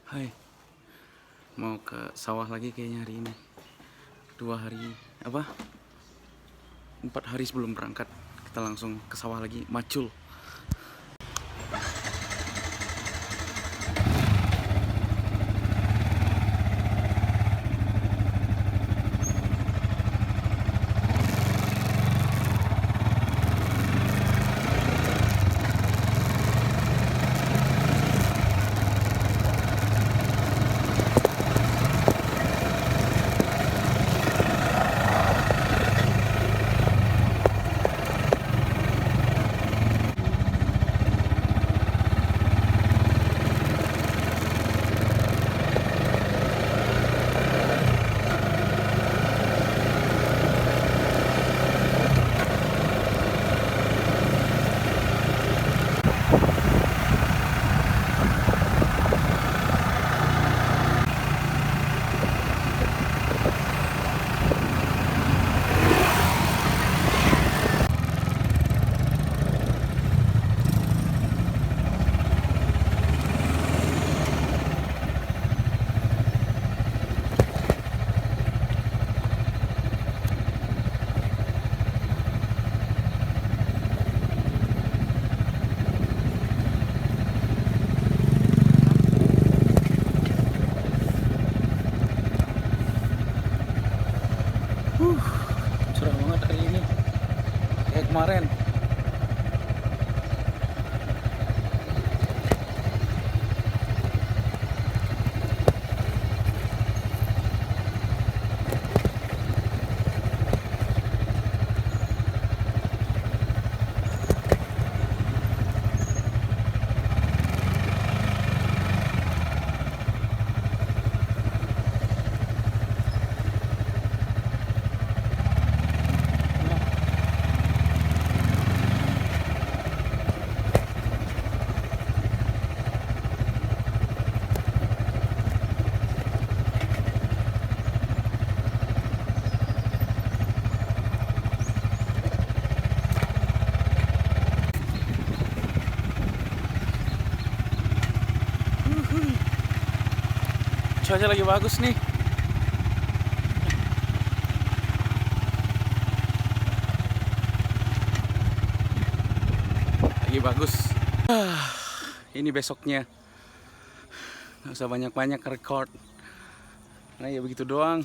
Hai, mau ke sawah lagi kayaknya hari ini. 2 hari, 4 hari sebelum berangkat kita langsung ke sawah lagi, macul. Cerah banget hari ini, kayak kemarin. Cuaca lagi bagus nih. Lagi bagus. Ini besoknya. Nggak usah banyak-banyak record. Nah ya begitu doang.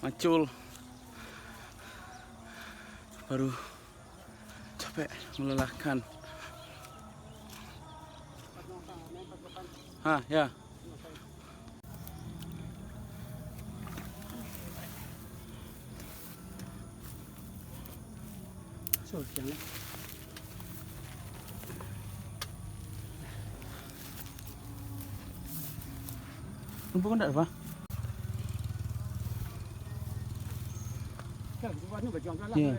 Macul. Baru capek, melelahkan. Ya. Lumpur kan apa? Iya.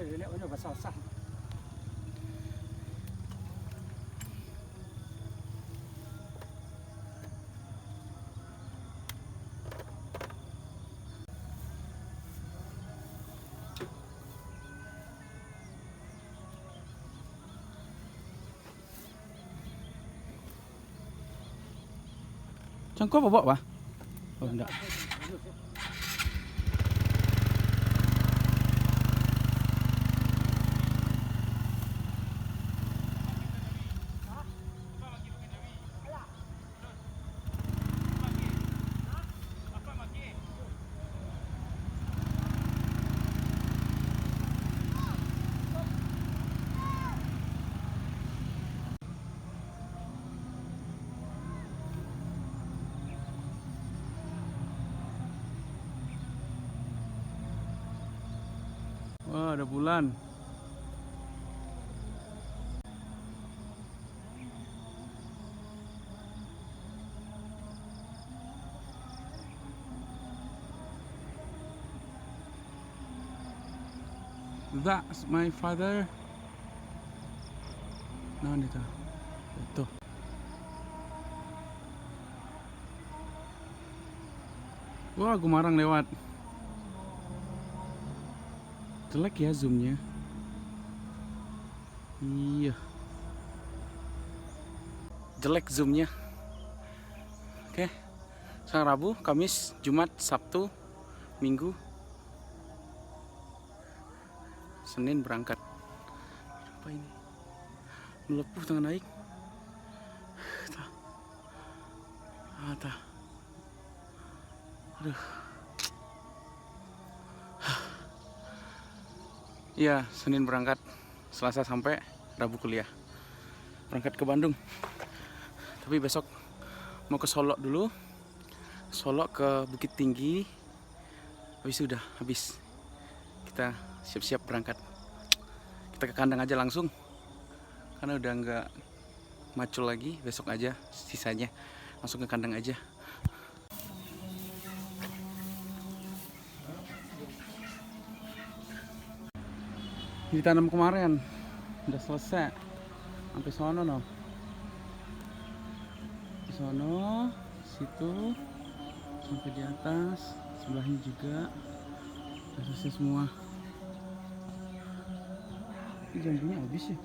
Cangkok apa, Pak? Oh, enggak. Wah, ada bulan. That's my father. Nah, itu. Itu. Wah, Gumarang lewat. Jelek ya zoomnya. Iya. Jelek zoomnya. Oke. Sekarang Rabu, Kamis, Jumat, Sabtu, Minggu, Senin berangkat. Apa ini? Melepuh tengah naik. Aduh. Iya, Senin berangkat, Selasa sampai, Rabu kuliah. Berangkat ke Bandung. Tapi besok mau ke Solo dulu. Solo ke Bukit Tinggi. Habis kita siap-siap berangkat. Kita ke kandang aja langsung. Karena udah nggak macul lagi, besok aja sisanya. Langsung ke kandang aja. Ditanam kemarin, udah selesai. Sampai sono no. Di sono, situ, sampai di atas, sebelahnya juga. Udah selesai semua. Ini jambunya habis ya.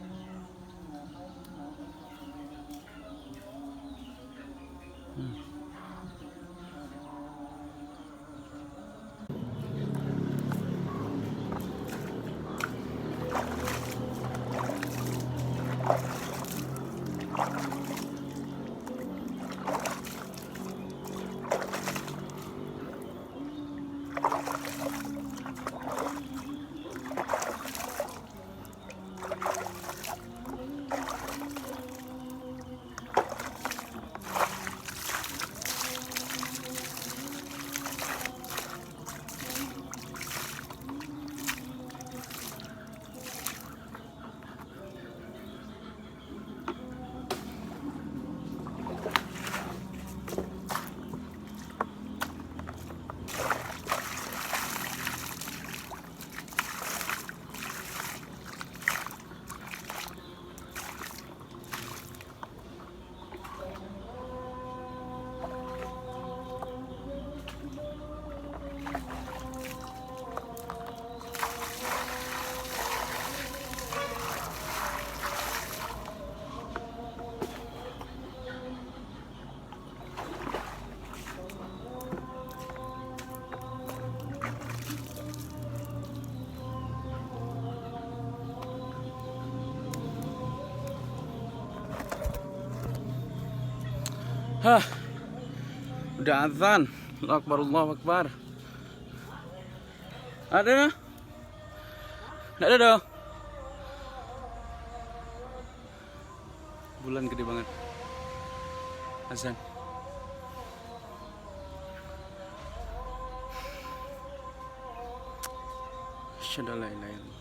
Udah azan. Allahu Akbar, Allahu Akbar. Ada? Nggak ada dong. Bulan gede banget. Azan. Asyhadu an la ilaha illallah.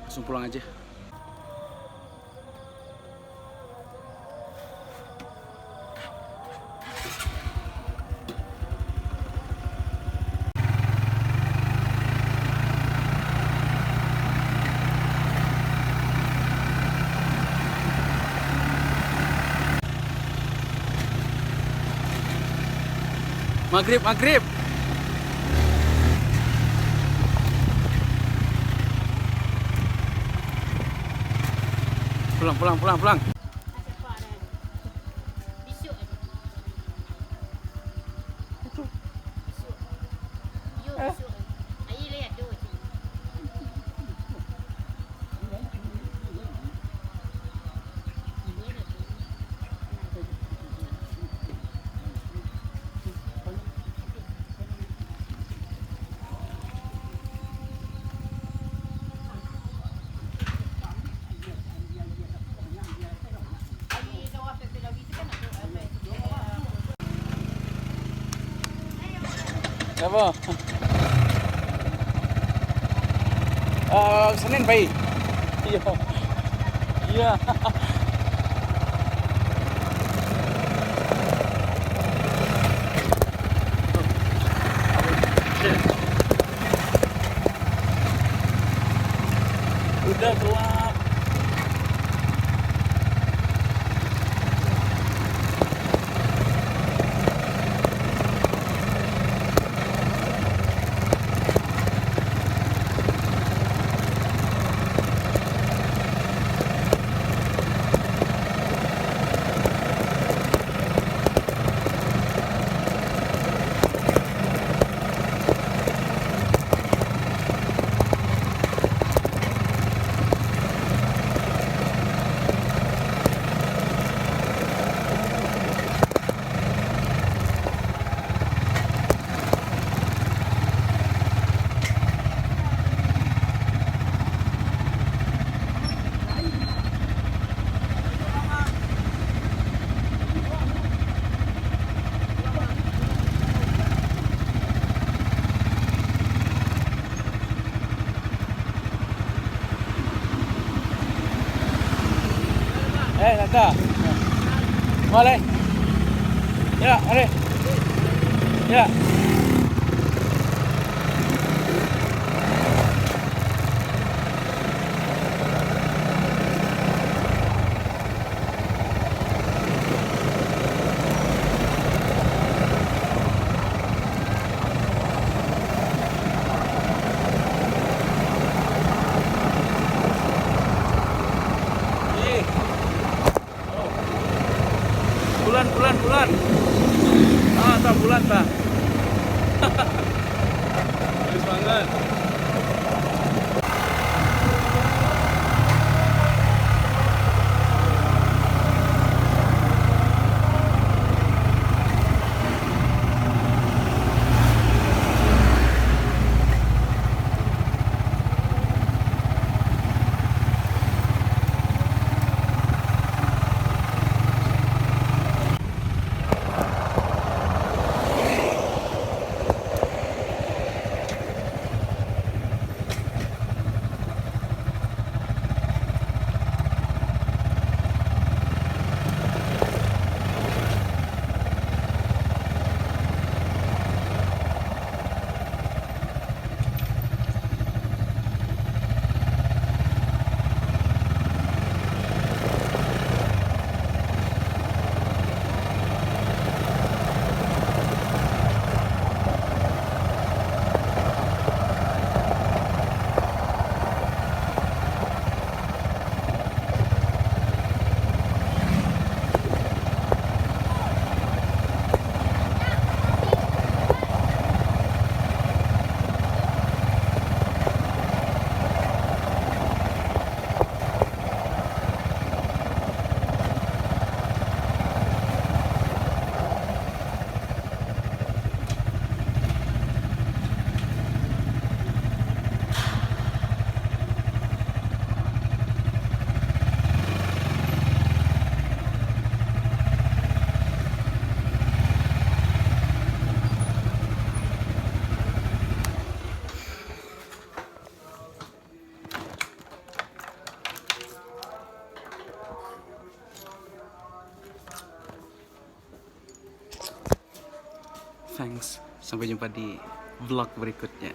Langsung pulang aja. Maghrib. Pulang. Apa? Senin baik. Iya. Udah gelap. Tante. Boleh. Ya, mari. Ya. Bulan. Ah, tak bulan tak. Bagus banget. Thanks. Sampai jumpa di vlog berikutnya.